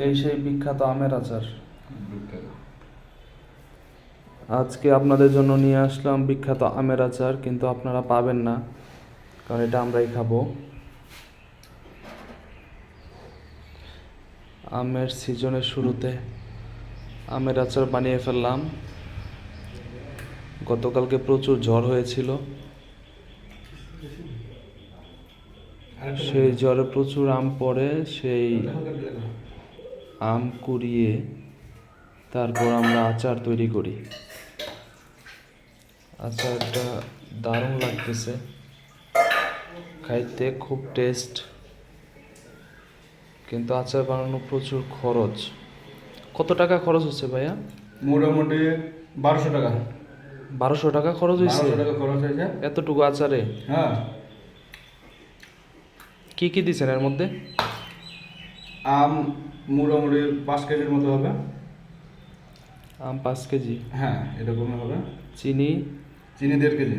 এই সেই বিখ্যাত আমের আচার। আজকে আপনাদের জন্য নিয়ে আসলাম বিখ্যাত আমের আচার, কিন্তু আপনারা পাবেন না, কারণ এটা আমরাই খাবো। আমের সিজনের শুরুতে আমের আচার বানিয়ে ফেললাম। গতকালকে প্রচুর ঝড় হয়েছিল, সেই ঝড়ে প্রচুর আম পড়ে, সেই আম কুড়িয়ে তারপর আমরা আচার তৈরি করি। আচারটা দারুণ লাগতেছে খাইতে, খুব টেস্ট, কিন্তু আচার বানানো প্রচুর খরচ। কত টাকা খরচ হচ্ছে ভাইয়া? মোটামুটি 1200 টাকা। 1200 টাকা খরচ হয়েছে? 1200 টাকা খরচ হয়েছে এতটুকু আচারে? হ্যাঁ। কি কি দিচ্ছেন এর মধ্যে? আম মোটামুটি 5 কেজির মতো হবে। আম 5 কেজি? হ্যাঁ, এরকম হবে। চিনি? চিনি 1.5 কেজি।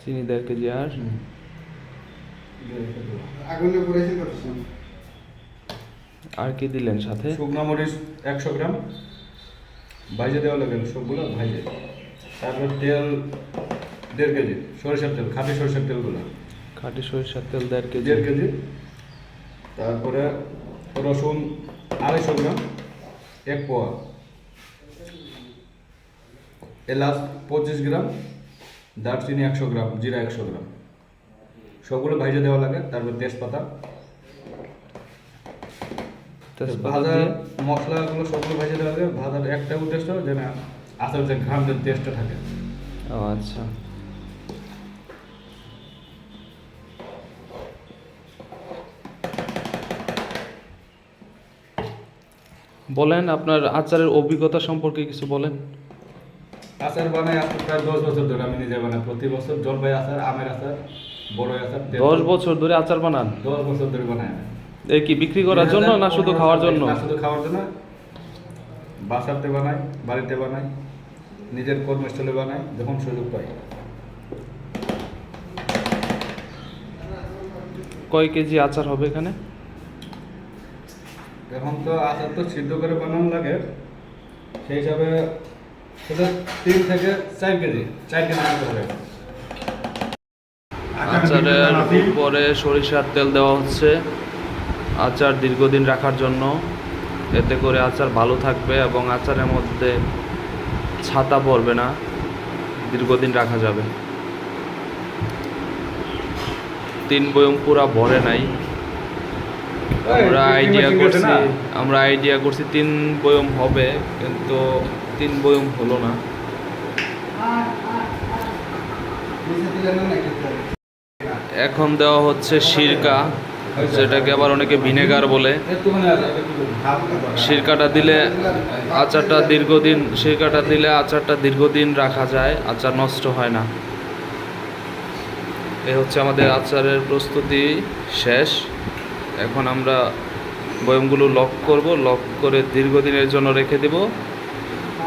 চিনি 1.5 কেজি। আর আগুনে পুরাইছি কত? আর কি দিলেন সাথে? শুকনো মরিচ 100 গ্রাম ভাইজে দেওয়া লাগে, সবগুলো ভাইজে। তারপর তেল 1.5 কেজি, সরিষার তেল, খাঁটি সরিষার তেলগুলো। খাঁটি সরিষার তেল 1.5 কেজি। 1.5 কেজি। তারপরে রসুন 250 গ্রাম, 1 পোয়া। এলাচ 25 গ্রাম, দারচিনি 100 গ্রাম, জিরা 100 গ্রাম, সবগুলো ভাইজে দেওয়া লাগে। তারপর তেজপাতা, ভাজা মশলাগুলো সবগুলো ভাজে দেওয়া লাগে। ভাজার একটা উদ্দেশ্য যেন আচার যে ঘ্রাণের টেস্টটা থাকে। ও আচ্ছা। বলেন আপনার আচারের অভিজ্ঞতা সম্পর্কে কিছু বলেন। আচার বানাই আজকে প্রায় 10 বছর ধরে আমি নিজে বানাই। প্রতি বছর জলপাই আচার, আমের আচার, বড় আচার। 10 বছর ধরে আচার বানান? 10 বছর ধরে বানাই আমি। এই কি বিক্রি করার জন্য না শুধু খাওয়ার জন্য? না, শুধু খাওয়ার জন্য। বাসাতে বানাই, বাড়িতে বানাই, নিজের কর্মস্থলে বানাই যখন সুযোগ পাই। কয় কেজি আচার হবে এখানে? এখন তো আচার তো সিদ্ধ করে বানানো লাগে, সেই হিসাবে সেটা 3 থেকে 4 কেজি, 4 কেজি মতো হবে। আচারের উপরে সরিষার তেল দেওয়া হচ্ছে আচার দীর্ঘদিন রাখার জন্য, এতে করে আচার ভালো থাকবে এবং আচারের মধ্যে ছাতা পড়বে না, দীর্ঘদিন রাখা যাবে। 3 বয়ম পুরা ভরে নাই। আমরা আইডিয়া করছি 3 বয়ম হবে, কিন্তু 3 বয়ম হলো না। এখন দেওয়া হচ্ছে সিরকা, যেটাকে আবার অনেকে ভিনেগার বলে। সিরকাটা দিলে আচারটা দীর্ঘদিন রাখা যায়, আচার নষ্ট হয় না। এই হচ্ছে আমাদের আচারের প্রস্তুতি শেষ। এখন আমরা বয়মগুলো লক করব, লক করে দীর্ঘদিনের জন্য রেখে দেব।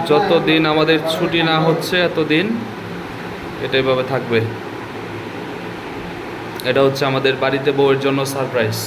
যতদিন আমাদের ছুটি না হচ্ছে এতদিন এটা এভাবে থাকবে। এটা হচ্ছে আমাদের বাড়িতে বউয়ের জন্য সারপ্রাইজ।